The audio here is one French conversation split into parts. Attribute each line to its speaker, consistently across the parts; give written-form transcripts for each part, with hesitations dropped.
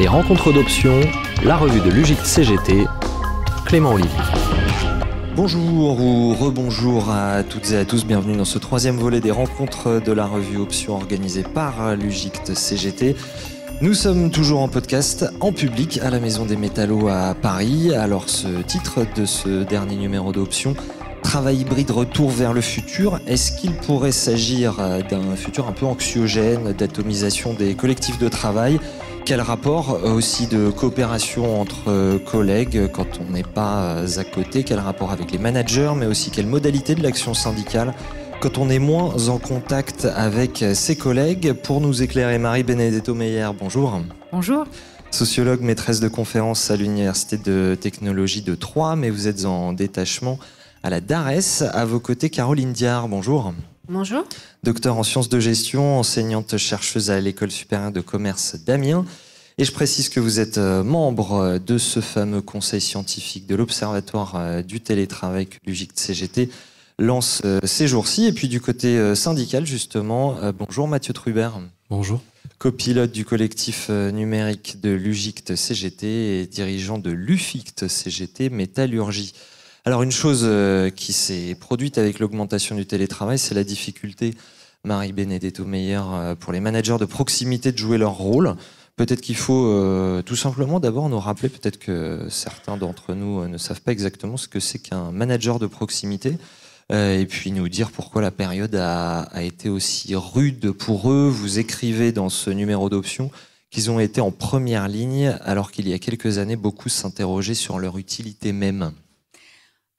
Speaker 1: Les rencontres d'options, la revue de l'UGICT CGT, Clément Olivier.
Speaker 2: Bonjour ou rebonjour à toutes et à tous, bienvenue dans ce troisième volet des rencontres de la revue Options organisée par l'UGICT CGT. Nous sommes toujours en podcast, en public, à la Maison des Métallos à Paris. Alors ce titre de ce dernier numéro d'Options, Travail hybride, retour vers le futur. Est-ce qu'il pourrait s'agir d'un futur un peu anxiogène, d'atomisation des collectifs de travail ? Quel rapport aussi de coopération entre collègues quand on n'est pas à côté? Quel rapport avec les managers, mais aussi quelle modalité de l'action syndicale quand on est moins en contact avec ses collègues? Pour nous éclairer, Marie Benedetto Meyer, bonjour.
Speaker 3: Bonjour.
Speaker 2: Sociologue, maîtresse de conférences à l'Université de technologie de Troyes, mais vous êtes en détachement à la DARES. À vos côtés, Caroline Diard, bonjour.
Speaker 3: Bonjour.
Speaker 2: Docteur en sciences de gestion, enseignante-chercheuse à l'École supérieure de commerce d'Amiens. Et je précise que vous êtes membre de ce fameux conseil scientifique de l'Observatoire du télétravail que l'UGICT CGT lance ces jours-ci. Et puis du côté syndical, justement, bonjour Mathieu Trubert.
Speaker 4: Bonjour.
Speaker 2: Copilote du collectif numérique de l'UGICT CGT et dirigeant de l'UFICT CGT Métallurgie. Alors une chose qui s'est produite avec l'augmentation du télétravail, c'est la difficulté, Marie Benedetto Meyer, pour les managers de proximité de jouer leur rôle. Peut-être qu'il faut tout simplement d'abord nous rappeler, peut-être que certains d'entre nous ne savent pas exactement ce que c'est qu'un manager de proximité, et puis nous dire pourquoi la période a été aussi rude pour eux. Vous écrivez dans ce numéro d'Options qu'ils ont été en première ligne, alors qu'il y a quelques années, beaucoup s'interrogeaient sur leur utilité même.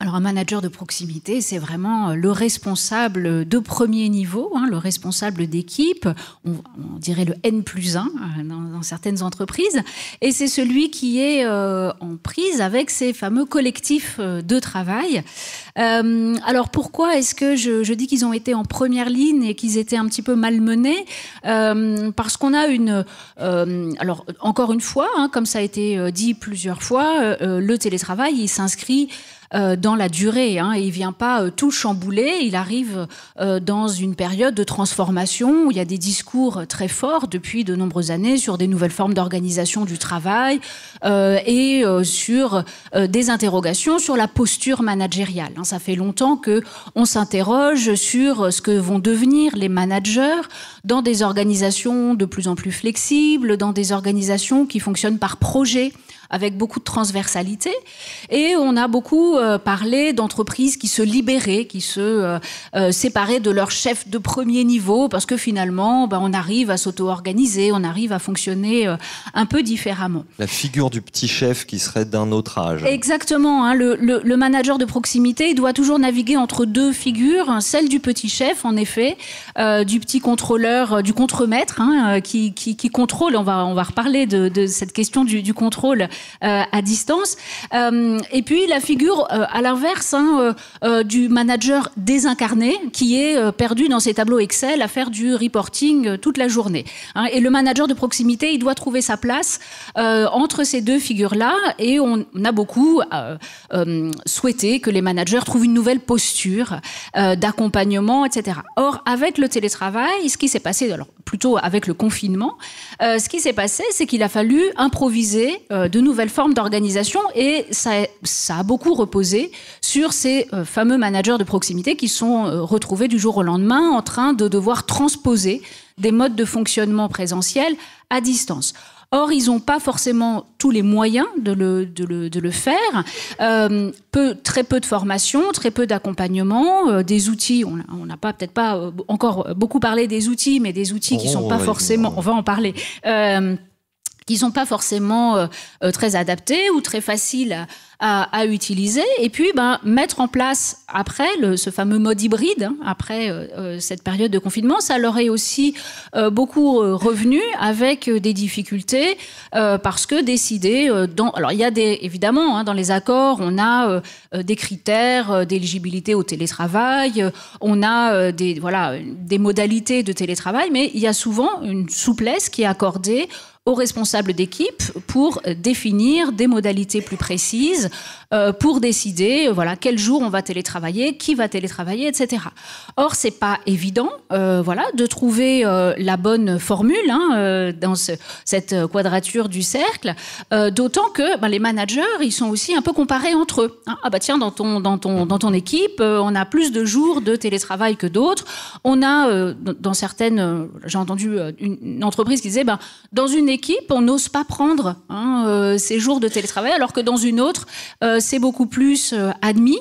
Speaker 3: Alors un manager de proximité, c'est vraiment le responsable de premier niveau, le responsable d'équipe, on dirait le N+1 dans certaines entreprises, et c'est celui qui est en prise avec ces fameux collectifs de travail. Alors pourquoi est-ce que je dis qu'ils ont été en première ligne et qu'ils étaient un petit peu malmenés? Parce qu'on a alors encore une fois, comme ça a été dit plusieurs fois, le télétravail, il s'inscrit dans la durée, et il vient pas tout chambouler, il arrive dans une période de transformation où il y a des discours très forts depuis de nombreuses années sur des nouvelles formes d'organisation du travail et sur des interrogations sur la posture managériale. Ça fait longtemps que on s'interroge sur ce que vont devenir les managers dans des organisations de plus en plus flexibles, dans des organisations qui fonctionnent par projet, avec beaucoup de transversalité. Et on a beaucoup parlé d'entreprises qui se libéraient, qui se séparaient de leur chef de premier niveau, parce que finalement, on arrive à s'auto-organiser, on arrive à fonctionner un peu différemment.
Speaker 2: La figure du petit chef qui serait d'un autre âge.
Speaker 3: Exactement. Le manager de proximité, il doit toujours naviguer entre deux figures, celle du petit chef, en effet, du petit contrôleur, du contremaître, qui contrôle. On va reparler de cette question du contrôle à distance. Et puis la figure à l'inverse du manager désincarné qui est perdu dans ses tableaux Excel à faire du reporting toute la journée. Et le manager de proximité, il doit trouver sa place entre ces deux figures-là, et on a beaucoup souhaité que les managers trouvent une nouvelle posture d'accompagnement, etc. Or, avec le télétravail, ce qui s'est passé, alors plutôt avec le confinement, ce qui s'est passé, c'est qu'il a fallu improviser de nouvelles formes d'organisation, et ça a beaucoup reposé sur ces fameux managers de proximité qui sont retrouvés du jour au lendemain en train de devoir transposer des modes de fonctionnement présentiels à distance. Or, ils n'ont pas forcément tous les moyens de le faire. Très peu de formation, très peu d'accompagnement, des outils. On n'a peut-être pas encore beaucoup parlé des outils, mais des outils qui sont pas forcément. On va en parler. Qui sont pas forcément très adaptés ou très faciles à utiliser, et puis mettre en place après ce fameux mode hybride, après cette période de confinement, ça leur est aussi beaucoup revenu avec des difficultés parce que décider alors il y a évidemment dans les accords on a des critères d'éligibilité au télétravail, on a des modalités de télétravail, mais il y a souvent une souplesse qui est accordée aux responsables d'équipe pour définir des modalités plus précises, pour décider quel jour on va télétravailler, qui va télétravailler, etc. Or, c'est pas évident de trouver la bonne formule dans cette quadrature du cercle, d'autant que les managers, ils sont aussi un peu comparés entre eux. Ah bah tiens, dans ton équipe, on a plus de jours de télétravail que d'autres. On a, dans certaines, j'ai entendu une entreprise qui disait, dans une équipe, on n'ose pas prendre ces jours de télétravail, alors que dans une autre, c'est beaucoup plus admis.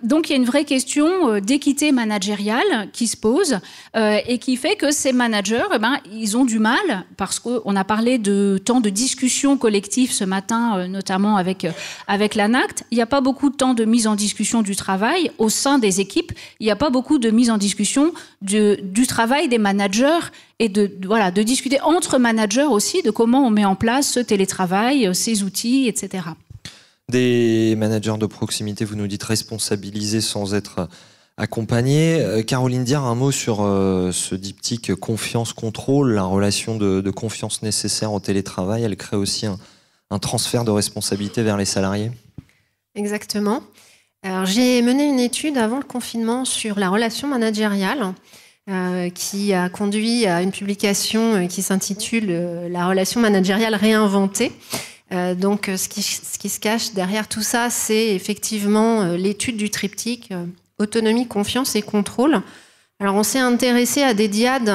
Speaker 3: Donc il y a une vraie question d'équité managériale qui se pose et qui fait que ces managers, ils ont du mal, parce qu'on a parlé de temps de discussion collective ce matin, notamment avec l'ANACT. Il n'y a pas beaucoup de temps de mise en discussion du travail au sein des équipes. Il n'y a pas beaucoup de mise en discussion du travail des managers et de discuter entre managers aussi de comment on met en place ce télétravail, ces outils, etc.
Speaker 2: Des managers de proximité, vous nous dites responsabilisés sans être accompagnés. Caroline Diard, un mot sur ce diptyque confiance-contrôle, la relation de confiance nécessaire au télétravail. Elle crée aussi un transfert de responsabilité vers les salariés.
Speaker 4: Exactement. Alors, j'ai mené une étude avant le confinement sur la relation managériale qui a conduit à une publication qui s'intitule « La relation managériale réinventée ». Donc, ce qui se cache derrière tout ça, c'est effectivement l'étude du triptyque autonomie, confiance et contrôle. Alors, on s'est intéressé à des diades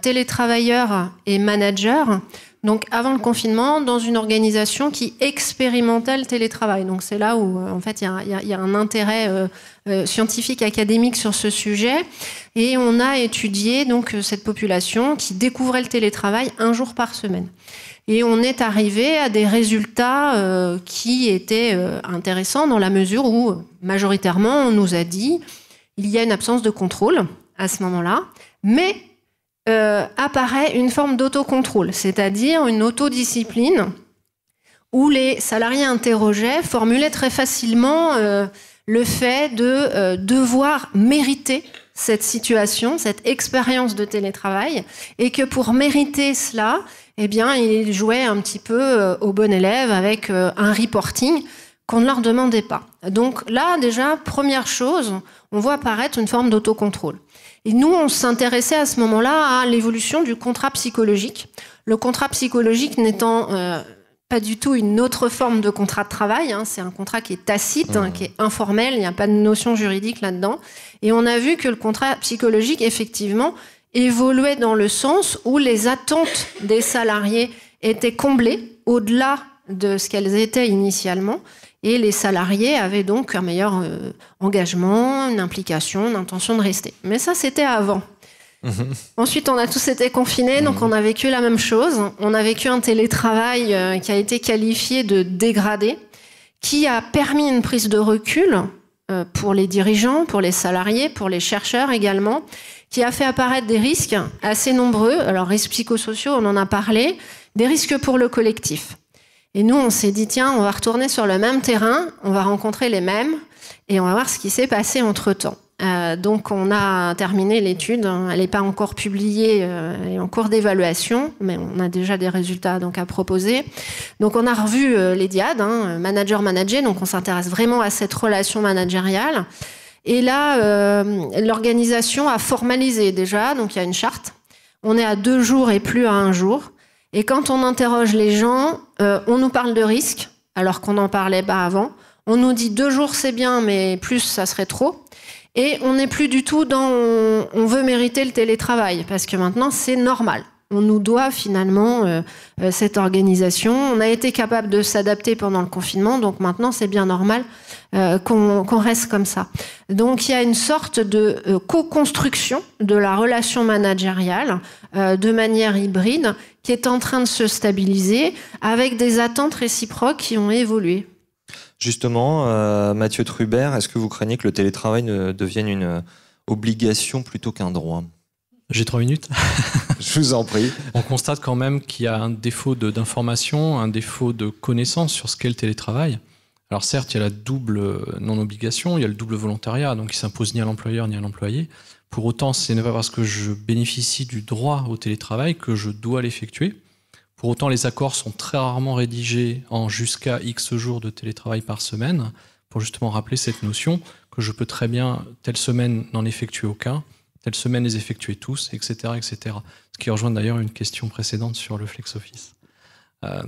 Speaker 4: télétravailleurs et managers. Donc, avant le confinement, dans une organisation qui expérimentait le télétravail. Donc, c'est là où, en fait, il y a un intérêt scientifique, académique sur ce sujet. Et on a étudié donc cette population qui découvrait le télétravail 1 jour par semaine. Et on est arrivé à des résultats qui étaient intéressants dans la mesure où, majoritairement, on nous a dit il y a une absence de contrôle à ce moment-là, mais apparaît une forme d'autocontrôle, c'est-à-dire une autodiscipline où les salariés interrogés formulaient très facilement le fait de devoir mériter cette situation, cette expérience de télétravail, et que pour mériter cela, eh bien, ils jouaient un petit peu au bon élève avec un reporting qu'on ne leur demandait pas. Donc là, déjà, première chose, on voit apparaître une forme d'autocontrôle. Et nous, on s'intéressait à ce moment-là à l'évolution du contrat psychologique. Le contrat psychologique n'étant pas du tout une autre forme de contrat de travail, c'est un contrat qui est tacite, qui est informel, il n'y a pas de notion juridique là-dedans. Et on a vu que le contrat psychologique, effectivement, évoluait dans le sens où les attentes des salariés étaient comblées au-delà de ce qu'elles étaient initialement. Et les salariés avaient donc un meilleur engagement, une implication, une intention de rester. Mais ça, c'était avant. Ensuite, on a tous été confinés, donc on a vécu la même chose. On a vécu un télétravail qui a été qualifié de dégradé, qui a permis une prise de recul pour les dirigeants, pour les salariés, pour les chercheurs également, qui a fait apparaître des risques assez nombreux. Alors, risques psychosociaux, on en a parlé, des risques pour le collectif. Et nous, on s'est dit, tiens, on va retourner sur le même terrain, on va rencontrer les mêmes, et on va voir ce qui s'est passé entre-temps. Donc, on a terminé l'étude, elle n'est pas encore publiée, elle est en cours d'évaluation, mais on a déjà des résultats donc à proposer. Donc, on a revu les diades, manager-manager, donc on s'intéresse vraiment à cette relation managériale. Et là, l'organisation a formalisé déjà, donc il y a une charte. On est à 2 jours et plus à 1 jour. Et quand on interroge les gens, on nous parle de risques, alors qu'on n'en parlait pas avant. On nous dit 2 jours c'est bien, mais plus ça serait trop. Et on n'est plus du tout dans on veut mériter le télétravail, parce que maintenant c'est normal. On nous doit finalement cette organisation. On a été capable de s'adapter pendant le confinement, donc maintenant c'est bien normal qu'on reste comme ça. Donc il y a une sorte de co-construction de la relation managériale de manière hybride qui est en train de se stabiliser avec des attentes réciproques qui ont évolué.
Speaker 2: Justement, Mathieu Trubert, est-ce que vous craignez que le télétravail ne devienne une obligation plutôt qu'un droit ?
Speaker 5: J'ai 3 minutes.
Speaker 2: Je vous en prie.
Speaker 5: On constate quand même qu'il y a un défaut d'information, un défaut de connaissance sur ce qu'est le télétravail. Alors certes, il y a la double non-obligation, il y a le double volontariat, donc il ne s'impose ni à l'employeur ni à l'employé. Pour autant, ce n'est pas parce que je bénéficie du droit au télétravail que je dois l'effectuer. Pour autant, les accords sont très rarement rédigés en jusqu'à X jours de télétravail par semaine, pour justement rappeler cette notion que je peux très bien, telle semaine, n'en effectuer aucun, telle semaine les effectuer tous, etc., etc. Ce qui rejoint d'ailleurs une question précédente sur le flex office.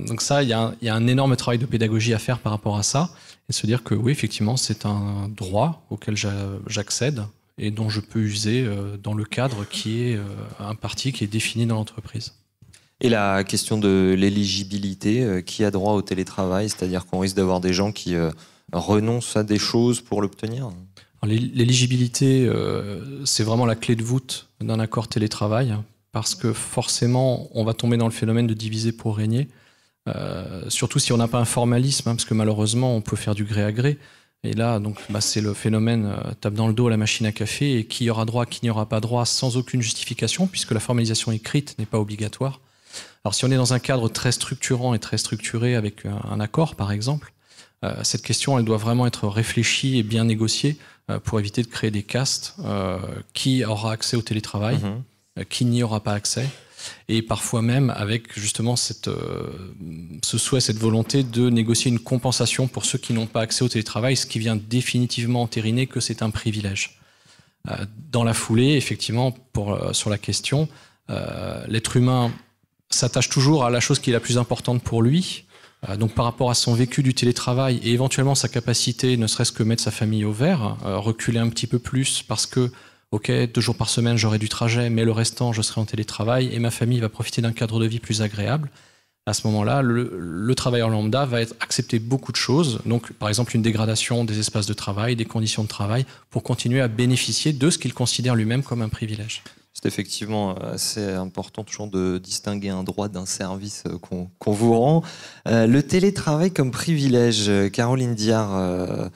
Speaker 5: Donc ça, il y a un énorme travail de pédagogie à faire par rapport à ça, et se dire que oui, effectivement, c'est un droit auquel j'accède et dont je peux user dans le cadre qui est imparti, qui est défini dans l'entreprise.
Speaker 2: Et la question de l'éligibilité, qui a droit au télétravail, c'est-à-dire qu'on risque d'avoir des gens qui renoncent à des choses pour l'obtenir?
Speaker 5: L'éligibilité, c'est vraiment la clé de voûte d'un accord télétravail, parce que forcément, on va tomber dans le phénomène de diviser pour régner, surtout si on n'a pas un formalisme, parce que malheureusement, on peut faire du gré à gré. Et là, donc, c'est le phénomène tape dans le dos à la machine à café, et qui y aura droit, qui n'y aura pas droit, sans aucune justification, puisque la formalisation écrite n'est pas obligatoire. Alors si on est dans un cadre très structurant et très structuré avec un accord, par exemple, cette question, elle doit vraiment être réfléchie et bien négociée pour éviter de créer des castes. Qui aura accès au télétravail, qui n'y aura pas accès, et parfois même avec justement ce souhait, cette volonté de négocier une compensation pour ceux qui n'ont pas accès au télétravail, ce qui vient définitivement entériner que c'est un privilège. Dans la foulée, effectivement, sur la question, l'être humain s'attache toujours à la chose qui est la plus importante pour lui. Donc par rapport à son vécu du télétravail et éventuellement sa capacité, ne serait-ce que mettre sa famille au vert, reculer un petit peu plus parce que, ok, 2 jours par semaine j'aurai du trajet, mais le restant je serai en télétravail et ma famille va profiter d'un cadre de vie plus agréable. À ce moment-là, le travailleur lambda va accepter beaucoup de choses, donc par exemple une dégradation des espaces de travail, des conditions de travail, pour continuer à bénéficier de ce qu'il considère lui-même comme un privilège.
Speaker 2: C'est effectivement assez important toujours de distinguer un droit d'un service qu'on vous rend. Le télétravail comme privilège, Caroline Diard,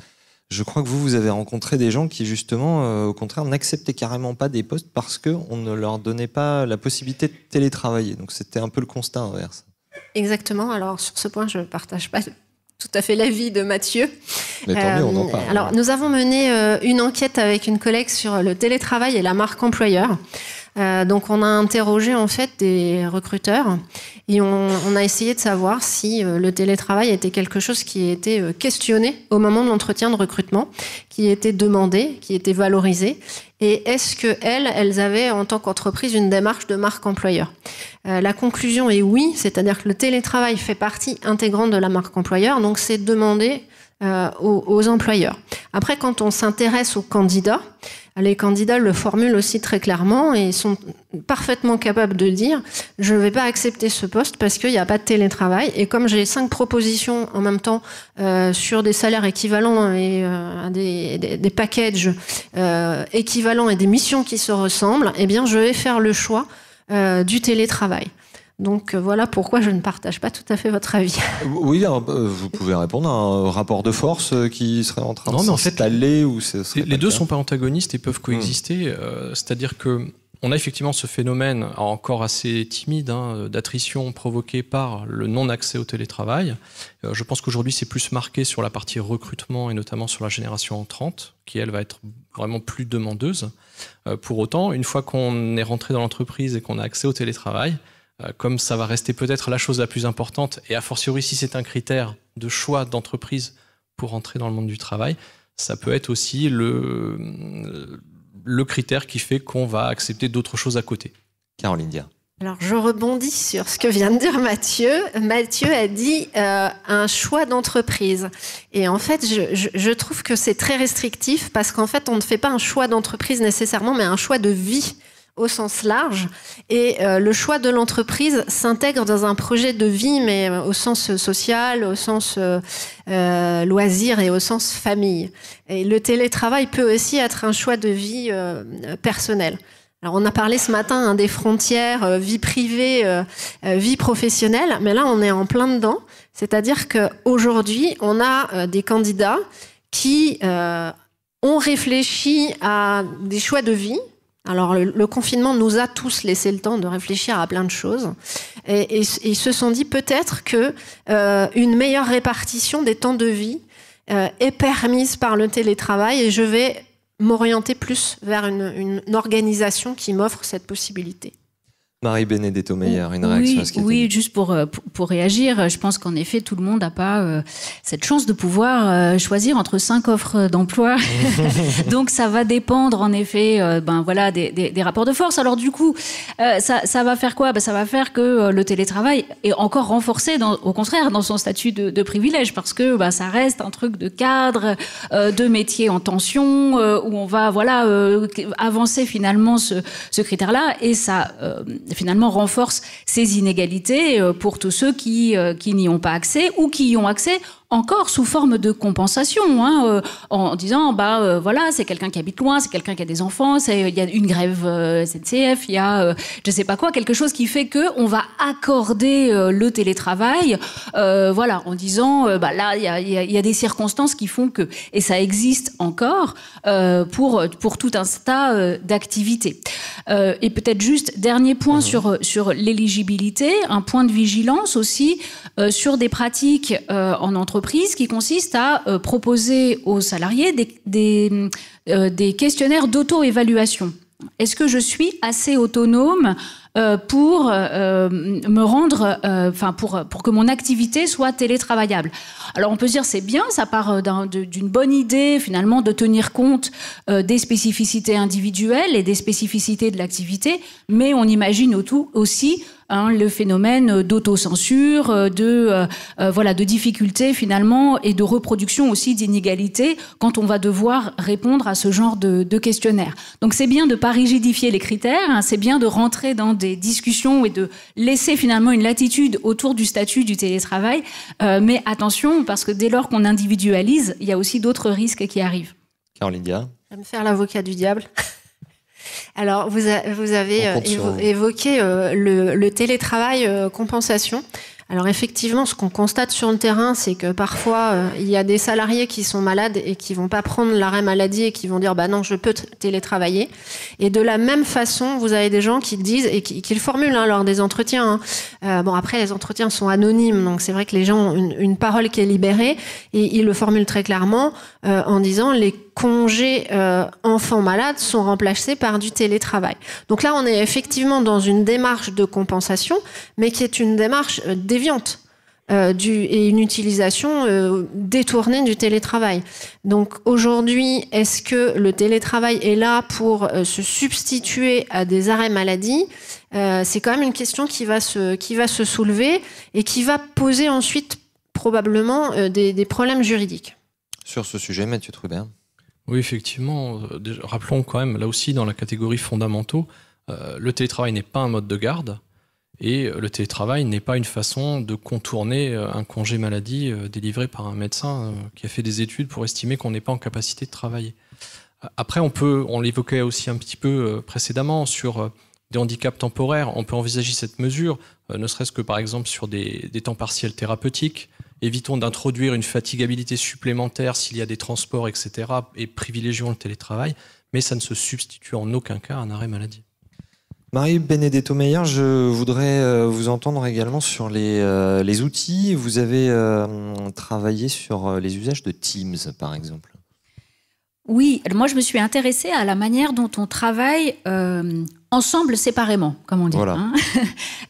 Speaker 2: je crois que vous avez rencontré des gens qui justement, au contraire, n'acceptaient carrément pas des postes parce qu'on ne leur donnait pas la possibilité de télétravailler. Donc c'était un peu le constat inverse.
Speaker 4: Exactement. Alors sur ce point, je ne partage pas tout à fait l'avis de Mathieu.
Speaker 2: Mais tant mieux, on en parle.
Speaker 4: Alors, nous avons mené une enquête avec une collègue sur le télétravail et la marque employeur. Donc, on a interrogé en fait des recruteurs et on a essayé de savoir si le télétravail était quelque chose qui était questionné au moment de l'entretien de recrutement, qui était demandé, qui était valorisé. Et est-ce qu'elles avaient, en tant qu'entreprise, une démarche de marque employeur ? La conclusion est oui, c'est-à-dire que le télétravail fait partie intégrante de la marque employeur, donc c'est demandé aux employeurs. Après, quand on s'intéresse aux candidats, les candidats le formulent aussi très clairement et sont parfaitement capables de dire « je ne vais pas accepter ce poste parce qu'il n'y a pas de télétravail ». Et comme j'ai 5 propositions en même temps sur des salaires équivalents et des packages équivalents et des missions qui se ressemblent, eh bien, je vais faire le choix du télétravail. Donc voilà pourquoi je ne partage pas tout à fait votre avis.
Speaker 2: Oui, vous pouvez répondre à un rapport de force qui serait en train de s'installer ou
Speaker 5: les deux ne sont pas antagonistes et peuvent coexister. C'est-à-dire que on a effectivement ce phénomène encore assez timide d'attrition provoquée par le non-accès au télétravail. Je pense qu'aujourd'hui c'est plus marqué sur la partie recrutement et notamment sur la génération entrante qui elle va être vraiment plus demandeuse. Pour autant, une fois qu'on est rentré dans l'entreprise et qu'on a accès au télétravail, comme ça va rester peut-être la chose la plus importante, et a fortiori si c'est un critère de choix d'entreprise pour entrer dans le monde du travail, ça peut être aussi le critère qui fait qu'on va accepter d'autres choses à côté.
Speaker 2: Caroline Diard.
Speaker 4: Alors je rebondis sur ce que vient de dire Mathieu. Mathieu a dit un choix d'entreprise. Et en fait, je trouve que c'est très restrictif parce qu'en fait, on ne fait pas un choix d'entreprise nécessairement, mais un choix de vie au sens large. Et le choix de l'entreprise s'intègre dans un projet de vie, mais au sens social, au sens loisir et au sens famille. Et le télétravail peut aussi être un choix de vie personnel. Alors on a parlé ce matin des frontières vie privée, vie professionnelle, mais là on est en plein dedans. C'est-à-dire qu'aujourd'hui, on a des candidats qui ont réfléchi à des choix de vie. Alors, le confinement nous a tous laissé le temps de réfléchir à plein de choses. Et ils se sont dit peut-être que une meilleure répartition des temps de vie est permise par le télétravail et je vais m'orienter plus vers une organisation qui m'offre cette possibilité.
Speaker 2: Marie Benedetto Meyer, une réaction à ce qui a été dit.
Speaker 3: Oui, juste pour réagir, je pense qu'en effet, tout le monde n'a pas cette chance de pouvoir choisir entre 5 offres d'emploi. Donc, ça va dépendre, en effet, des rapports de force. Alors, du coup, ça va faire quoi? Ça va faire que le télétravail est encore renforcé, au contraire, dans son statut de privilège, parce que ça reste un truc de cadre, de métier en tension, où on va avancer finalement ce critère-là, et ça finalement renforce ces inégalités pour tous ceux qui n'y ont pas accès ou qui y ont accès encore sous forme de compensation, en disant c'est quelqu'un qui habite loin, c'est quelqu'un qui a des enfants, il y a une grève SNCF, il y a je sais pas quoi, quelque chose qui fait que on va accorder le télétravail, en disant là il y a des circonstances qui font que, et ça existe encore pour tout un tas d'activités. Et peut-être juste dernier point sur l'éligibilité, un point de vigilance aussi sur des pratiques en entreprise qui consistent à proposer aux salariés des questionnaires d'auto-évaluation. Est-ce que je suis assez autonome pour me rendre, pour que mon activité soit télétravaillable? Alors on peut se dire c'est bien, ça part d'une bonne idée finalement de tenir compte des spécificités individuelles et des spécificités de l'activité, mais on imagine aussi le phénomène d'autocensure, de difficultés finalement, et de reproduction aussi d'inégalités quand on va devoir répondre à ce genre de questionnaire. Donc c'est bien de pas rigidifier les critères, c'est bien de rentrer dans des discussions et de laisser finalement une latitude autour du statut du télétravail, mais attention, parce que dès lors qu'on individualise, il y a aussi d'autres risques qui arrivent.
Speaker 2: Caroline Diard.
Speaker 4: Je vais me faire l'avocat du diable. Alors, vous avez évoqué le télétravail compensation. Alors effectivement, ce qu'on constate sur le terrain, c'est que parfois, il y a des salariés qui sont malades et qui vont pas prendre l'arrêt maladie et qui vont dire non, je peux télétravailler. Et de la même façon, vous avez des gens qui le disent et qui le formulent lors des entretiens. Après, les entretiens sont anonymes, donc c'est vrai que les gens ont une parole qui est libérée, et ils le formulent très clairement en disant les congés enfants malades sont remplacés par du télétravail. Donc là, on est effectivement dans une démarche de compensation, mais qui est une démarche déviante et une utilisation détournée du télétravail. Donc aujourd'hui, est-ce que le télétravail est là pour se substituer à des arrêts maladie? C'est quand même une question qui va se soulever et qui va poser ensuite probablement des problèmes juridiques.
Speaker 2: Sur ce sujet, Mathieu Trubert.
Speaker 5: Oui, effectivement. Rappelons quand même, là aussi, dans la catégorie fondamentaux, le télétravail n'est pas un mode de garde, et le télétravail n'est pas une façon de contourner un congé maladie délivré par un médecin qui a fait des études pour estimer qu'on n'est pas en capacité de travailler. Après, on l'évoquait aussi un petit peu précédemment sur des handicaps temporaires. On peut envisager cette mesure, ne serait-ce que par exemple sur des temps partiels thérapeutiques. Évitons d'introduire une fatigabilité supplémentaire s'il y a des transports, etc. et privilégions le télétravail, mais ça ne se substitue en aucun cas à un arrêt maladie.
Speaker 2: Marie Benedetto Meyer, je voudrais vous entendre également sur les outils. Vous avez travaillé sur les usages de Teams, par exemple.
Speaker 3: Oui, moi je me suis intéressée à la manière dont on travaille ensemble séparément, comme on dit.
Speaker 2: Voilà.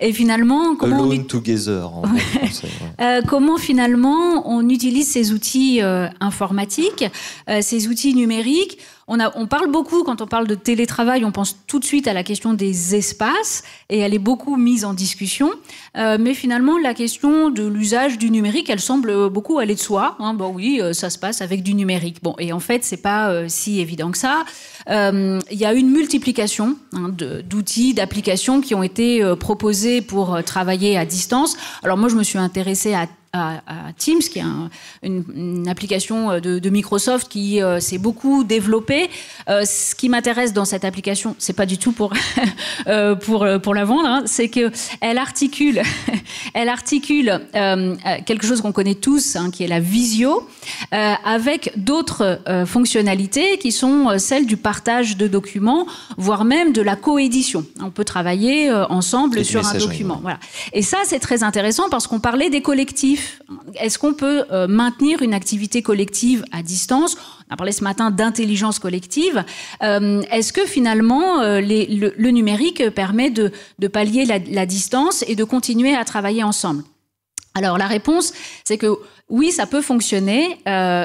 Speaker 3: Et finalement,
Speaker 2: Alone together en français. Ouais.
Speaker 3: Comment finalement on utilise ces outils informatiques, ces outils numériques. On parle beaucoup, quand on parle de télétravail, on pense tout de suite à la question des espaces, et elle est beaucoup mise en discussion. Mais finalement, la question de l'usage du numérique, elle semble beaucoup aller de soi. Oui, ça se passe avec du numérique. Et en fait, c'est pas si évident que ça. Il y a une multiplication d'outils, d'applications qui ont été proposés pour travailler à distance. Alors moi, je me suis intéressée à Teams, qui est une application de Microsoft qui s'est beaucoup développée. Ce qui m'intéresse dans cette application, c'est pas du tout pour la vendre, c'est que elle articule quelque chose qu'on connaît tous, qui est la visio, avec d'autres fonctionnalités qui sont celles du partage de documents, voire même de la coédition. On peut travailler ensemble sur un document.
Speaker 2: Ouais.
Speaker 3: Voilà. Et ça, c'est très intéressant parce qu'on parlait des collectifs. collectif, est-ce qu'on peut maintenir une activité collective à distance? On a parlé ce matin d'intelligence collective. Est-ce que finalement le numérique permet de pallier la distance et de continuer à travailler ensemble? Alors la réponse, c'est que oui, ça peut fonctionner,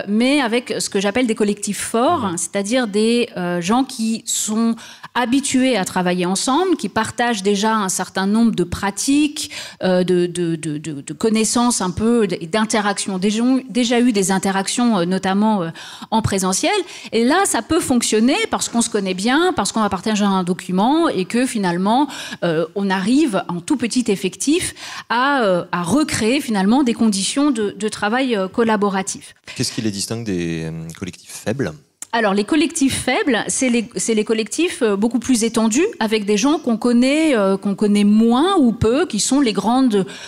Speaker 3: mais avec ce que j'appelle des collectifs forts, c'est-à-dire des gens qui sont habitués à travailler ensemble, qui partagent déjà un certain nombre de pratiques, de connaissances un peu, d'interactions, déjà eu des interactions notamment en présentiel. Et là, ça peut fonctionner parce qu'on se connaît bien, parce qu'on va partager un document et que finalement, on arrive en tout petit effectif à recréer finalement des conditions de travail collaboratif.
Speaker 2: Qu'est-ce qui les distingue des collectifs faibles ?
Speaker 3: Alors, les collectifs faibles, c'est les collectifs beaucoup plus étendus, avec des gens qu'on connaît moins ou peu, qui sont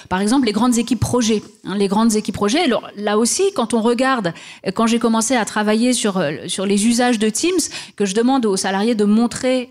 Speaker 3: par exemple, les grandes équipes projets. Les grandes équipes projets. Alors, là aussi, quand on regarde, quand j'ai commencé à travailler sur les usages de Teams, que je demande aux salariés de montrer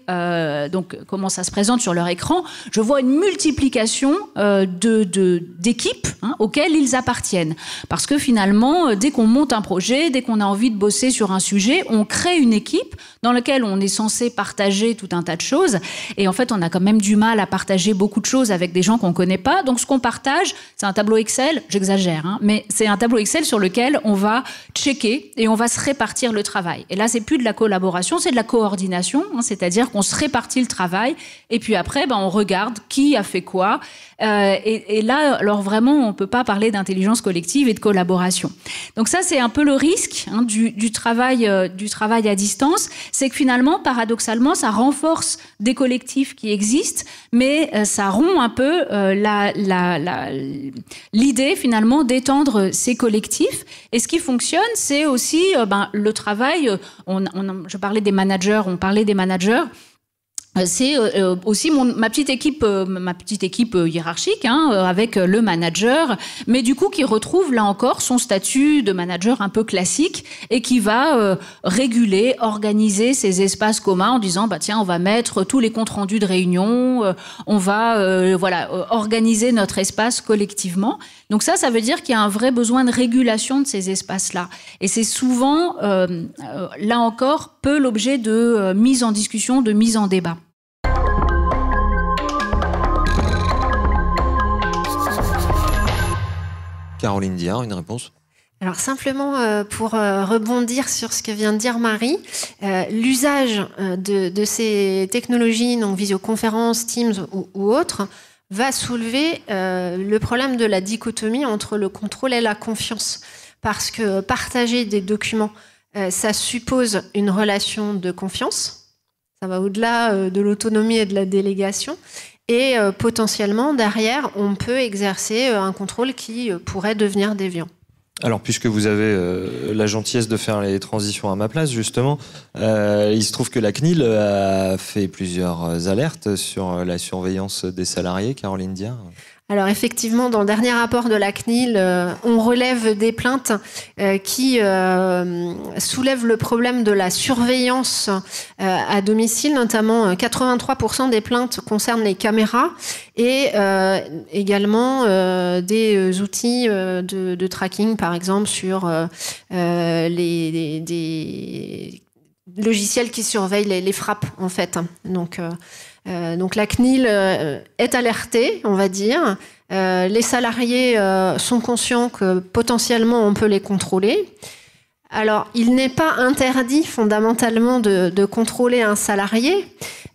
Speaker 3: donc comment ça se présente sur leur écran, je vois une multiplication d'équipes auxquelles ils appartiennent. Parce que finalement, dès qu'on monte un projet, dès qu'on a envie de bosser sur un sujet, on crée une équipe dans laquelle on est censé partager tout un tas de choses. Et en fait, on a quand même du mal à partager beaucoup de choses avec des gens qu'on ne connaît pas. Donc, ce qu'on partage, c'est un tableau Excel. J'exagère, mais c'est un tableau Excel sur lequel on va checker et on va se répartir le travail. Et là, c'est plus de la collaboration, c'est de la coordination. C'est-à-dire qu'on se répartit le travail et puis après, on regarde qui a fait quoi. Et là, alors vraiment, on peut pas parler d'intelligence collective et de collaboration. Donc ça, c'est un peu le risque du travail à distance, c'est que finalement, paradoxalement, ça renforce des collectifs qui existent, mais ça rompt un peu l'idée finalement d'étendre ces collectifs. Et ce qui fonctionne, c'est aussi le travail. Je parlais des managers, on parlait des managers. C'est aussi ma petite équipe hiérarchique avec le manager, mais du coup qui retrouve là encore son statut de manager un peu classique et qui va réguler, organiser ces espaces communs en disant tiens, on va mettre tous les comptes rendus de réunion, on va organiser notre espace collectivement. Donc ça veut dire qu'il y a un vrai besoin de régulation de ces espaces-là. Et c'est souvent là encore peu l'objet de mise en discussion, de mise en débat.
Speaker 2: Caroline Diard, une réponse ?
Speaker 4: Alors simplement pour rebondir sur ce que vient de dire Marie, l'usage de ces technologies, donc visioconférence, Teams ou autres, va soulever le problème de la dichotomie entre le contrôle et la confiance. Parce que partager des documents, ça suppose une relation de confiance. Ça va au-delà de l'autonomie et de la délégation. Et potentiellement, derrière, on peut exercer un contrôle qui pourrait devenir déviant.
Speaker 2: Alors, puisque vous avez la gentillesse de faire les transitions à ma place, justement, il se trouve que la CNIL a fait plusieurs alertes sur la surveillance des salariés. Caroline Diard.
Speaker 4: Alors effectivement, dans le dernier rapport de la CNIL, on relève des plaintes qui soulèvent le problème de la surveillance à domicile, notamment 83% des plaintes concernent les caméras et également des outils de tracking, par exemple sur des logiciels qui surveillent les frappes, en fait. Donc la CNIL est alertée, on va dire. Les salariés sont conscients que potentiellement on peut les contrôler. Alors, il n'est pas interdit fondamentalement de contrôler un salarié.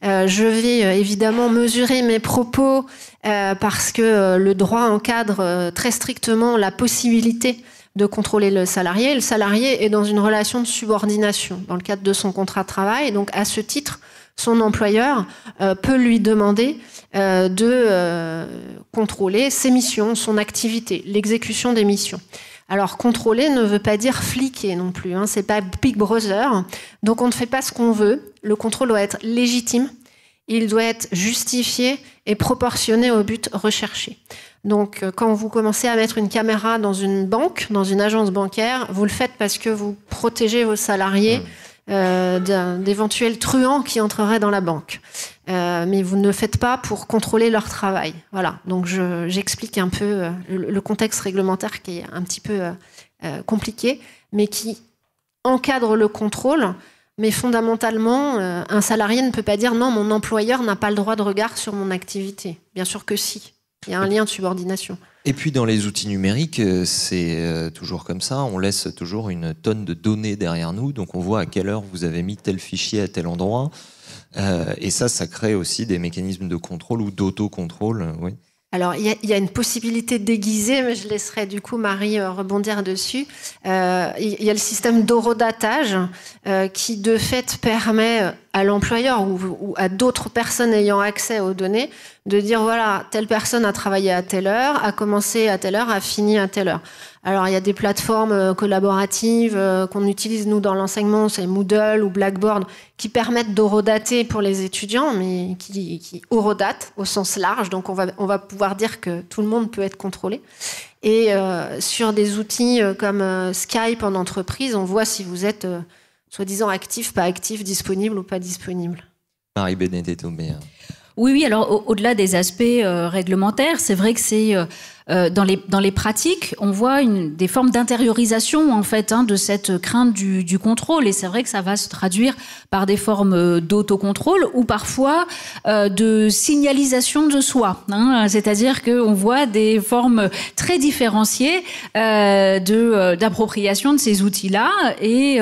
Speaker 4: Je vais évidemment mesurer mes propos parce que le droit encadre très strictement la possibilité de contrôler le salarié. Le salarié est dans une relation de subordination dans le cadre de son contrat de travail. Donc, à ce titre, son employeur peut lui demander de contrôler ses missions, son activité, l'exécution des missions. Alors, contrôler ne veut pas dire fliquer non plus, c'est pas Big Brother. Donc, on ne fait pas ce qu'on veut. Le contrôle doit être légitime, il doit être justifié et proportionné au but recherché. Donc, quand vous commencez à mettre une caméra dans une banque, dans une agence bancaire, vous le faites parce que vous protégez vos salariés d'éventuels truands qui entreraient dans la banque. Mais vous ne le faites pas pour contrôler leur travail. Voilà, donc j'explique un peu le contexte réglementaire qui est un petit peu compliqué, mais qui encadre le contrôle. Mais fondamentalement, un salarié ne peut pas dire « non, mon employeur n'a pas le droit de regard sur mon activité ». Bien sûr que si, il y a un lien de subordination.
Speaker 2: Et puis dans les outils numériques, c'est toujours comme ça, on laisse toujours une tonne de données derrière nous, donc on voit à quelle heure vous avez mis tel fichier à tel endroit, et ça crée aussi des mécanismes de contrôle ou d'autocontrôle, oui.
Speaker 4: Alors, il y a une possibilité déguisée, mais je laisserai du coup Marie rebondir dessus. Il y a le système d'horodatage qui, de fait, permet à l'employeur ou à d'autres personnes ayant accès aux données de dire, voilà, telle personne a travaillé à telle heure, a commencé à telle heure, a fini à telle heure. Alors, il y a des plateformes collaboratives qu'on utilise, nous, dans l'enseignement, c'est Moodle ou Blackboard, qui permettent d'horodater pour les étudiants, mais qui horodatent au sens large. Donc, on va pouvoir dire que tout le monde peut être contrôlé. Et sur des outils comme Skype en entreprise, on voit si vous êtes soi-disant actif, pas actif, disponible ou pas disponible.
Speaker 2: Marie Benedetto, mais...
Speaker 3: Oui, alors au-delà des aspects réglementaires, c'est vrai que c'est dans les pratiques, on voit des formes d'intériorisation en fait de cette crainte du contrôle, et c'est vrai que ça va se traduire par des formes d'autocontrôle ou parfois de signalisation de soi, c'est-à-dire qu'on voit des formes très différenciées d'appropriation de ces outils-là, et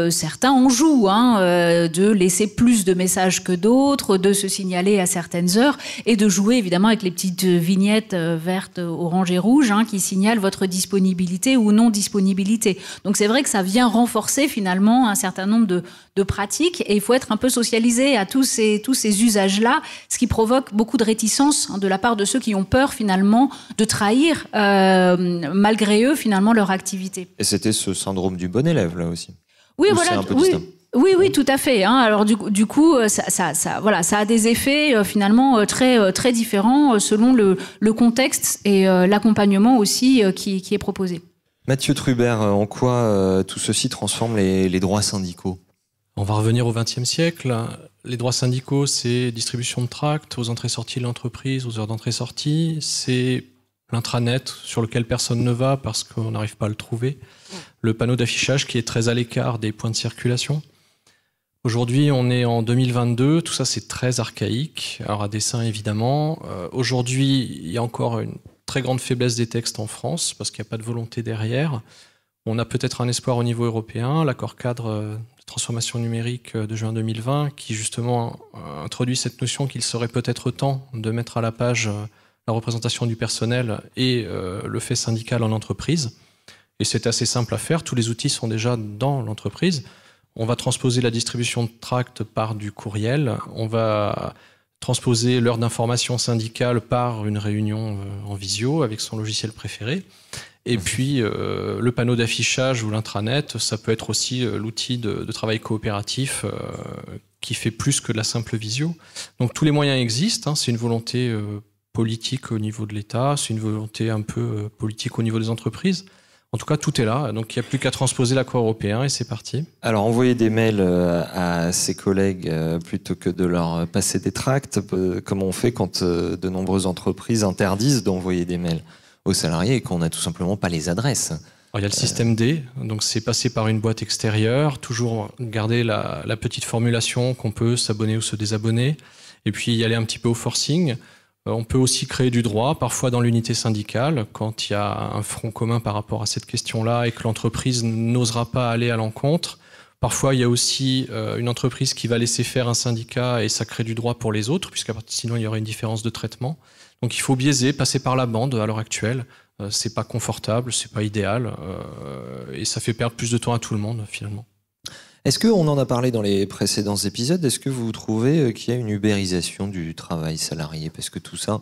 Speaker 3: certains en jouent, de laisser plus de messages que d'autres, de se signaler à certaines heures et de jouer évidemment avec les petites vignettes vertes, orange et rouge qui signalent votre disponibilité ou non disponibilité. Donc c'est vrai que ça vient renforcer finalement un certain nombre de pratiques, et il faut être un peu socialisé à tous ces usages-là, ce qui provoque beaucoup de réticence de la part de ceux qui ont peur finalement de trahir malgré eux finalement leur activité.
Speaker 2: Et c'était ce syndrome du bon élève là aussi.
Speaker 3: Oui, voilà. Oui, tout à fait. Alors du coup, ça a des effets finalement très différents selon le contexte et l'accompagnement aussi qui est proposé.
Speaker 2: Mathieu Trubert, en quoi tout ceci transforme les droits syndicaux ?
Speaker 5: On va revenir au XXe siècle. Les droits syndicaux, c'est distribution de tracts aux entrées-sorties de l'entreprise, aux heures d'entrée-sortie. C'est l'intranet sur lequel personne ne va parce qu'on n'arrive pas à le trouver. Le panneau d'affichage qui est très à l'écart des points de circulation. Aujourd'hui, on est en 2022, tout ça c'est très archaïque, alors à dessein évidemment. Aujourd'hui, il y a encore une très grande faiblesse des textes en France, parce qu'il n'y a pas de volonté derrière. On a peut-être un espoir au niveau européen, l'accord cadre de transformation numérique de juin 2020, qui justement introduit cette notion qu'il serait peut-être temps de mettre à la page la représentation du personnel et le fait syndical en entreprise. Et c'est assez simple à faire, tous les outils sont déjà dans l'entreprise. On va transposer la distribution de tracts par du courriel. On va transposer l'heure d'information syndicale par une réunion en visio avec son logiciel préféré. Et puis, le panneau d'affichage ou l'intranet, ça peut être aussi l'outil de travail coopératif qui fait plus que de la simple visio. Donc, tous les moyens existent. C'est une volonté politique au niveau de l'État. C'est une volonté un peu politique au niveau des entreprises. En tout cas, tout est là, donc il n'y a plus qu'à transposer l'accord européen et c'est parti.
Speaker 2: Alors, envoyer des mails à ses collègues plutôt que de leur passer des tracts, comment on fait quand de nombreuses entreprises interdisent d'envoyer des mails aux salariés et qu'on n'a tout simplement pas les adresses?
Speaker 5: Alors, il y a le système D, donc c'est passé par une boîte extérieure, toujours garder la petite formulation qu'on peut s'abonner ou se désabonner, et puis y aller un petit peu au forcing. On peut aussi créer du droit, parfois dans l'unité syndicale, quand il y a un front commun par rapport à cette question-là et que l'entreprise n'osera pas aller à l'encontre. Parfois, il y a aussi une entreprise qui va laisser faire un syndicat et ça crée du droit pour les autres, puisque sinon il y aurait une différence de traitement. Donc il faut biaiser, passer par la bande à l'heure actuelle. C'est pas confortable, c'est pas idéal, et ça fait perdre plus de temps à tout le monde finalement.
Speaker 2: Est-ce qu'on en a parlé dans les précédents épisodes, est-ce que vous trouvez qu'il y a une ubérisation du travail salarié? Parce que tout ça,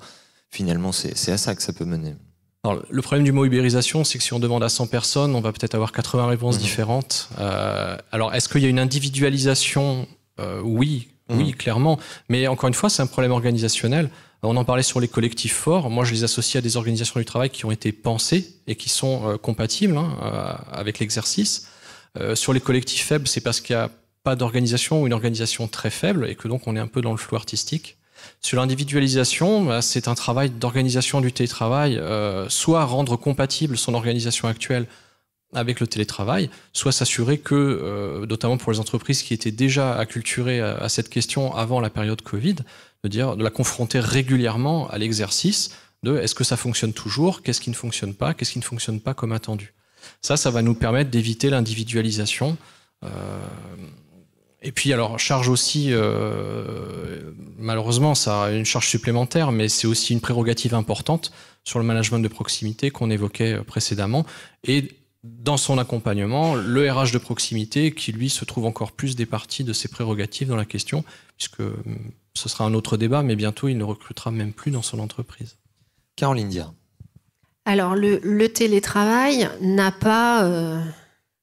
Speaker 2: finalement, c'est à ça que ça peut mener.
Speaker 5: Alors, le problème du mot ubérisation, c'est que si on demande à 100 personnes, on va peut-être avoir 80 réponses différentes. Alors, est-ce qu'il y a une individualisation? Oui, clairement. Mais encore une fois, c'est un problème organisationnel. On en parlait sur les collectifs forts. Moi, je les associe à des organisations du travail qui ont été pensées et qui sont compatibles avec l'exercice. Sur les collectifs faibles, c'est parce qu'il y a pas d'organisation ou une organisation très faible et que donc on est un peu dans le flou artistique. Sur l'individualisation, c'est un travail d'organisation du télétravail, soit rendre compatible son organisation actuelle avec le télétravail, soit s'assurer que, notamment pour les entreprises qui étaient déjà acculturées à cette question avant la période Covid, de la confronter régulièrement à l'exercice de est-ce que ça fonctionne toujours, qu'est-ce qui ne fonctionne pas comme attendu. Ça va nous permettre d'éviter l'individualisation. Et puis alors, charge aussi, malheureusement, ça a une charge supplémentaire, mais c'est aussi une prérogative importante sur le management de proximité qu'on évoquait précédemment. Et dans son accompagnement, le RH de proximité qui, lui, se trouve encore plus départi de ses prérogatives dans la question, puisque ce sera un autre débat, mais bientôt, il ne recrutera même plus dans son entreprise.
Speaker 2: Caroline Dia.
Speaker 4: Alors, le télétravail n'a pas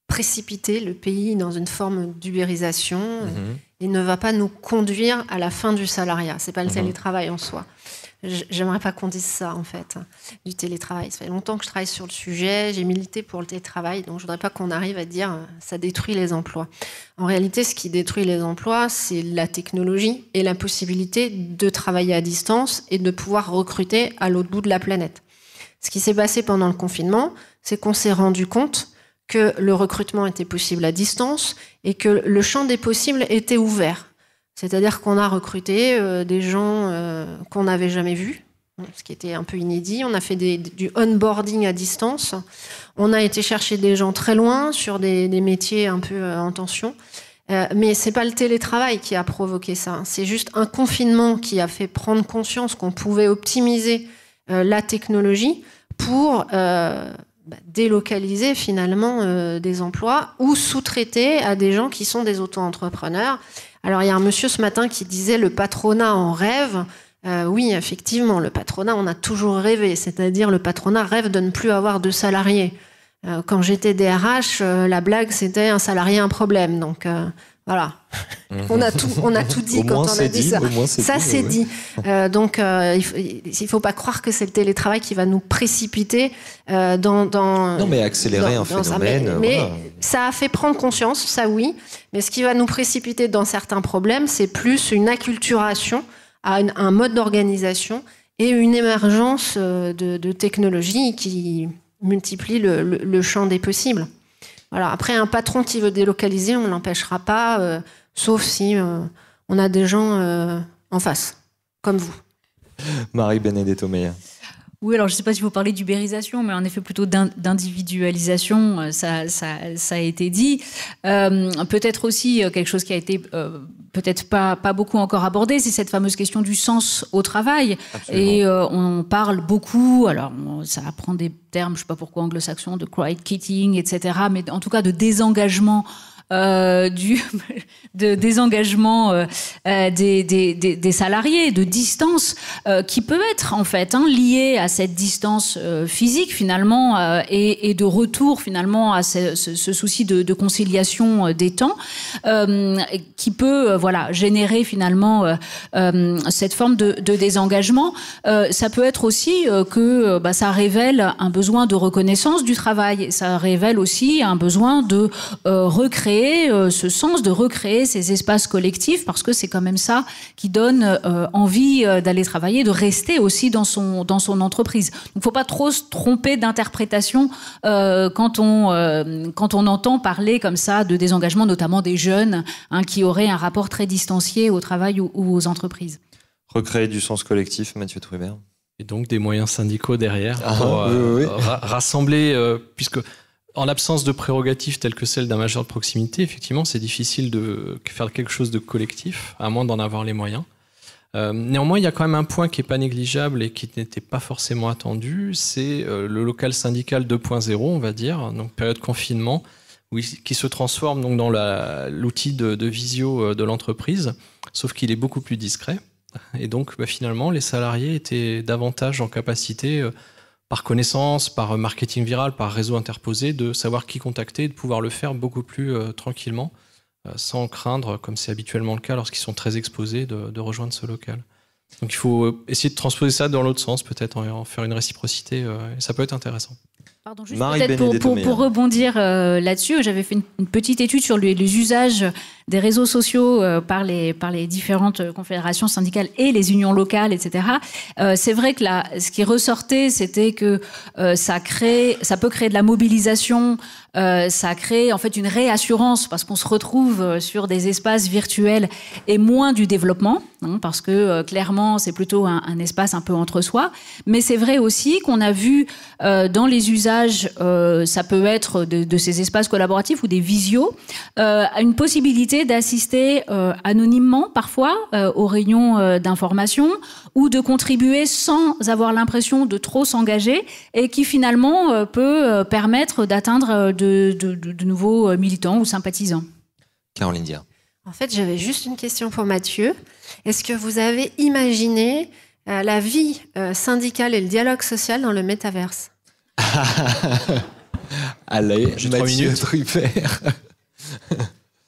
Speaker 4: précipité le pays dans une forme d'ubérisation et ne va pas nous conduire à la fin du salariat. Ce n'est pas le télétravail en soi. J'aimerais pas qu'on dise ça, en fait, du télétravail. Ça fait longtemps que je travaille sur le sujet, j'ai milité pour le télétravail, donc je voudrais pas qu'on arrive à dire ça détruit les emplois. En réalité, ce qui détruit les emplois, c'est la technologie et la possibilité de travailler à distance et de pouvoir recruter à l'autre bout de la planète. Ce qui s'est passé pendant le confinement, c'est qu'on s'est rendu compte que le recrutement était possible à distance et que le champ des possibles était ouvert. C'est-à-dire qu'on a recruté des gens qu'on n'avait jamais vus, ce qui était un peu inédit. On a fait du onboarding à distance. On a été chercher des gens très loin sur des métiers un peu en tension. Mais c'est pas le télétravail qui a provoqué ça. C'est juste un confinement qui a fait prendre conscience qu'on pouvait optimiser la technologie pour délocaliser finalement des emplois ou sous-traiter à des gens qui sont des auto-entrepreneurs. Alors, il y a un monsieur ce matin qui disait le patronat en rêve. Oui, effectivement, le patronat, on a toujours rêvé. C'est-à-dire, le patronat rêve de ne plus avoir de salariés. Quand j'étais DRH, la blague, c'était un salarié, un problème. Donc, voilà. On a tout dit quand on a dit ça. Ça, c'est dit. Donc, il faut pas croire que c'est le télétravail qui va nous précipiter
Speaker 2: Non, mais accélérer un phénomène.
Speaker 4: Mais ça a fait prendre conscience, ça oui. Mais ce qui va nous précipiter dans certains problèmes, c'est plus une acculturation à un mode d'organisation et une émergence de technologies qui multiplient le champ des possibles. Voilà. Après, un patron qui veut délocaliser, on ne l'empêchera pas, sauf si on a des gens en face, comme vous.
Speaker 2: Marie-Benedetto Meyer.
Speaker 3: Oui, alors je ne sais pas si vous parlez d'ubérisation, mais en effet plutôt d'individualisation, ça a été dit. Peut-être aussi quelque chose qui a été peut-être pas beaucoup encore abordé, c'est cette fameuse question du sens au travail. Absolument. Et on parle beaucoup, alors ça prend des termes, je ne sais pas pourquoi anglo-saxons, de quiet quitting, etc., mais en tout cas de désengagement désengagement des salariés, de distance, qui peut être en fait lié à cette distance physique finalement et de retour finalement à ce souci de conciliation des temps, qui peut générer finalement cette forme de désengagement. Ça peut être aussi que ça révèle un besoin de reconnaissance du travail. Ça révèle aussi un besoin de recréer ce sens, de recréer ces espaces collectifs, parce que c'est quand même ça qui donne envie d'aller travailler, de rester aussi dans son entreprise. Donc, il ne faut pas trop se tromper d'interprétation quand on entend parler comme ça de désengagement, notamment des jeunes qui auraient un rapport très distancié au travail ou aux entreprises.
Speaker 2: Recréer du sens collectif, Mathieu Trubert.
Speaker 5: Et donc des moyens syndicaux derrière pour rassembler, puisque en l'absence de prérogatives telles que celles d'un manager de proximité, effectivement, c'est difficile de faire quelque chose de collectif, à moins d'en avoir les moyens. Néanmoins, il y a quand même un point qui n'est pas négligeable et qui n'était pas forcément attendu, c'est le local syndical 2.0, on va dire, donc période confinement, qui se transforme donc dans l'outil de visio de l'entreprise, sauf qu'il est beaucoup plus discret. Et donc, finalement, les salariés étaient davantage en capacité... par connaissance, par marketing viral, par réseau interposé, de savoir qui contacter et de pouvoir le faire beaucoup plus tranquillement, sans craindre, comme c'est habituellement le cas lorsqu'ils sont très exposés, de rejoindre ce local. Donc il faut essayer de transposer ça dans l'autre sens, peut-être en faire une réciprocité, et ça peut être intéressant.
Speaker 3: Pardon, juste peut-être pour rebondir là-dessus, j'avais fait une petite étude sur les usages des réseaux sociaux par les différentes confédérations syndicales et les unions locales, etc. C'est vrai que ce qui ressortait, c'était que ça peut créer de la mobilisation. Ça crée en fait une réassurance parce qu'on se retrouve sur des espaces virtuels et moins du développement, parce que clairement c'est plutôt un espace un peu entre soi. Mais c'est vrai aussi qu'on a vu dans les usages, ça peut être de ces espaces collaboratifs ou des visios, une possibilité d'assister anonymement parfois aux réunions d'information ou de contribuer sans avoir l'impression de trop s'engager et qui finalement peut permettre d'atteindre de nouveaux militants ou sympathisants.
Speaker 2: Caroline Dia.
Speaker 4: En fait, j'avais juste une question pour Mathieu. Est-ce que vous avez imaginé la vie syndicale et le dialogue social dans le métaverse?
Speaker 2: Allez,
Speaker 5: j'ai 3 minutes.
Speaker 2: Truppert.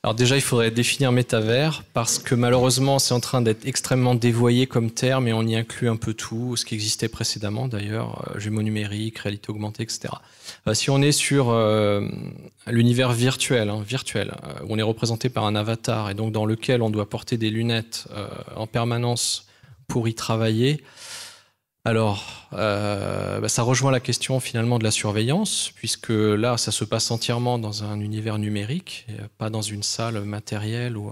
Speaker 5: Alors déjà, il faudrait définir métavers parce que malheureusement, c'est en train d'être extrêmement dévoyé comme terme et on y inclut un peu tout, ce qui existait précédemment d'ailleurs, jumeaux numériques, réalité augmentée, etc. Si on est sur l'univers virtuel, où on est représenté par un avatar et donc dans lequel on doit porter des lunettes en permanence pour y travailler, alors, ça rejoint la question finalement de la surveillance, puisque là, ça se passe entièrement dans un univers numérique, et pas dans une salle matérielle ou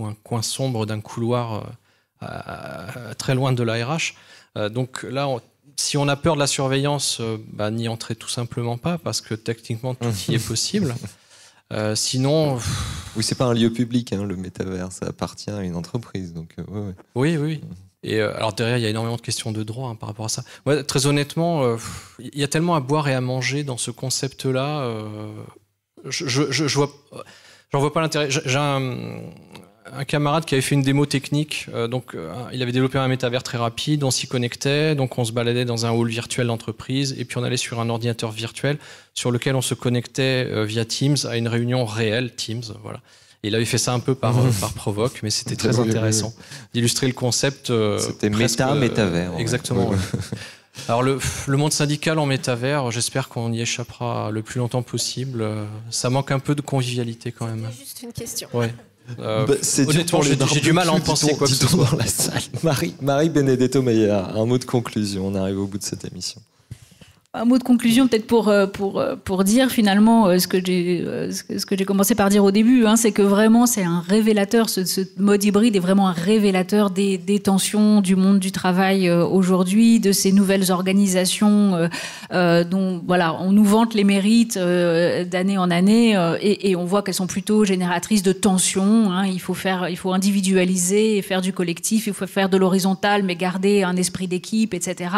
Speaker 5: un coin sombre d'un couloir très loin de l'ARH. Donc là, si on a peur de la surveillance, n'y entrez tout simplement pas, parce que techniquement, tout y est possible. Sinon...
Speaker 2: Oui, c'est pas un lieu public, le métavers, ça appartient à une entreprise. Donc, ouais.
Speaker 5: Oui. Et alors derrière, il y a énormément de questions de droit par rapport à ça. Ouais, très honnêtement, il y a tellement à boire et à manger dans ce concept-là. J'en vois pas l'intérêt. J'ai un camarade qui avait fait une démo technique. Il avait développé un métavers très rapide. On s'y connectait. Donc, on se baladait dans un hall virtuel d'entreprise. Et puis, on allait sur un ordinateur virtuel sur lequel on se connectait via Teams à une réunion réelle Teams. Voilà. Il avait fait ça un peu par provoque, mais c'était très intéressant d'illustrer le concept.
Speaker 2: C'était métavers.
Speaker 5: Exactement. Ouais. Alors le monde syndical en métavers, j'espère qu'on y échappera le plus longtemps possible. Ça manque un peu de convivialité quand même.
Speaker 4: C'est juste une question.
Speaker 5: Ouais.
Speaker 2: Honnêtement,
Speaker 5: j'ai du mal à en penser quoi que ce soit.
Speaker 2: Dans la salle. Marie Benedetto Meyer, un mot de conclusion. On arrive au bout de cette émission.
Speaker 3: Un mot de conclusion peut-être pour dire finalement ce que j'ai commencé par dire au début, c'est que vraiment c'est un révélateur, ce mode hybride est vraiment un révélateur des tensions du monde du travail aujourd'hui, de ces nouvelles organisations dont voilà on nous vante les mérites d'année en année et on voit qu'elles sont plutôt génératrices de tensions. Il faut individualiser et faire du collectif, il faut faire de l'horizontal mais garder un esprit d'équipe, etc.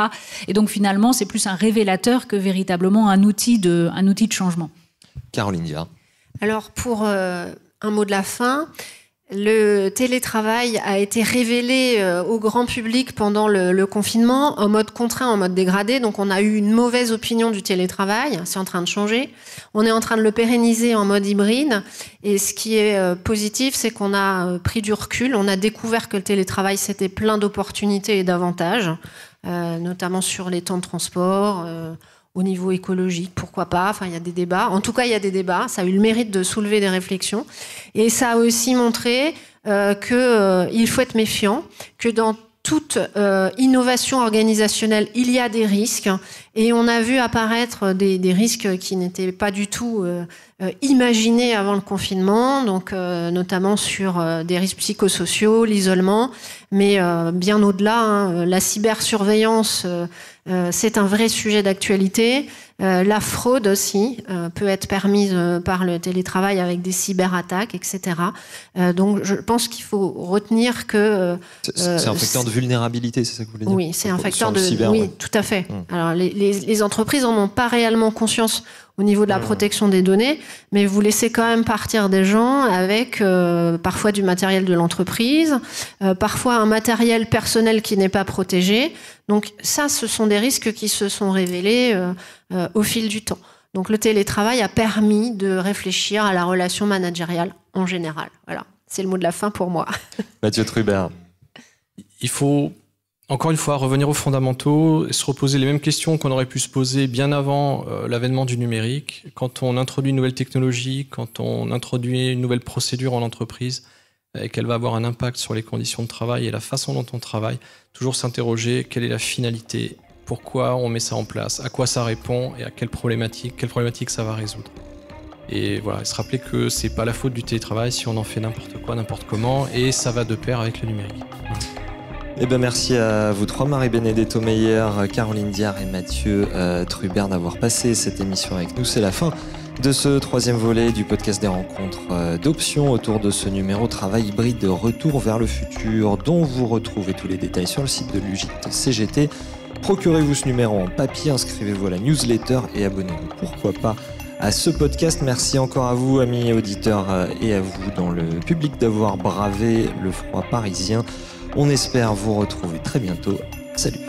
Speaker 3: Et donc finalement c'est plus un révélateur que véritablement un outil de changement.
Speaker 2: Caroline Dia.
Speaker 4: Alors pour un mot de la fin, le télétravail a été révélé au grand public pendant le confinement en mode contraint, en mode dégradé. Donc on a eu une mauvaise opinion du télétravail, c'est en train de changer. On est en train de le pérenniser en mode hybride. Et ce qui est positif, c'est qu'on a pris du recul. On a découvert que le télétravail, c'était plein d'opportunités et d'avantages. Notamment sur les temps de transport, au niveau écologique, pourquoi pas. Enfin, il y a des débats. En tout cas, il y a des débats. Ça a eu le mérite de soulever des réflexions. Et ça a aussi montré qu'il faut être méfiant, que dans toute innovation organisationnelle, il y a des risques. Et on a vu apparaître des risques qui n'étaient pas du tout imaginés avant le confinement, donc notamment sur des risques psychosociaux, l'isolement, mais bien au-delà, la cybersurveillance, c'est un vrai sujet d'actualité. La fraude aussi peut être permise par le télétravail avec des cyberattaques, etc. Donc je pense qu'il faut retenir que...
Speaker 2: c'est un facteur de vulnérabilité, c'est ça que vous voulez dire?
Speaker 4: Oui, c'est un facteur de...
Speaker 2: cyber,
Speaker 4: oui,
Speaker 2: ouais.
Speaker 4: Tout à fait. Alors les entreprises n'en ont pas réellement conscience au niveau de la protection des données, mais vous laissez quand même partir des gens avec parfois du matériel de l'entreprise, parfois un matériel personnel qui n'est pas protégé. Donc ça, ce sont des risques qui se sont révélés au fil du temps. Donc le télétravail a permis de réfléchir à la relation managériale en général. Voilà, c'est le mot de la fin pour moi.
Speaker 2: Mathieu Trubert.
Speaker 5: Il faut Encore une fois, revenir aux fondamentaux, se reposer les mêmes questions qu'on aurait pu se poser bien avant l'avènement du numérique. Quand on introduit une nouvelle technologie, quand on introduit une nouvelle procédure en entreprise, et qu'elle va avoir un impact sur les conditions de travail et la façon dont on travaille, toujours s'interroger quelle est la finalité, pourquoi on met ça en place, à quoi ça répond et à quelle problématique ça va résoudre. Et voilà, se rappeler que c'est pas la faute du télétravail si on en fait n'importe quoi, n'importe comment, et ça va de pair avec le numérique.
Speaker 2: Eh ben merci à vous trois, Marie-Benedetto Meyer, Caroline Diard et Mathieu Trubert d'avoir passé cette émission avec nous. C'est la fin de ce troisième volet du podcast des rencontres d'options autour de ce numéro Travail hybride de retour vers le futur, dont vous retrouvez tous les détails sur le site de l'UJICT CGT. Procurez-vous ce numéro en papier, inscrivez-vous à la newsletter et abonnez-vous, pourquoi pas, à ce podcast. Merci encore à vous, amis auditeurs, et à vous dans le public d'avoir bravé le froid parisien. On espère vous retrouver très bientôt. Salut.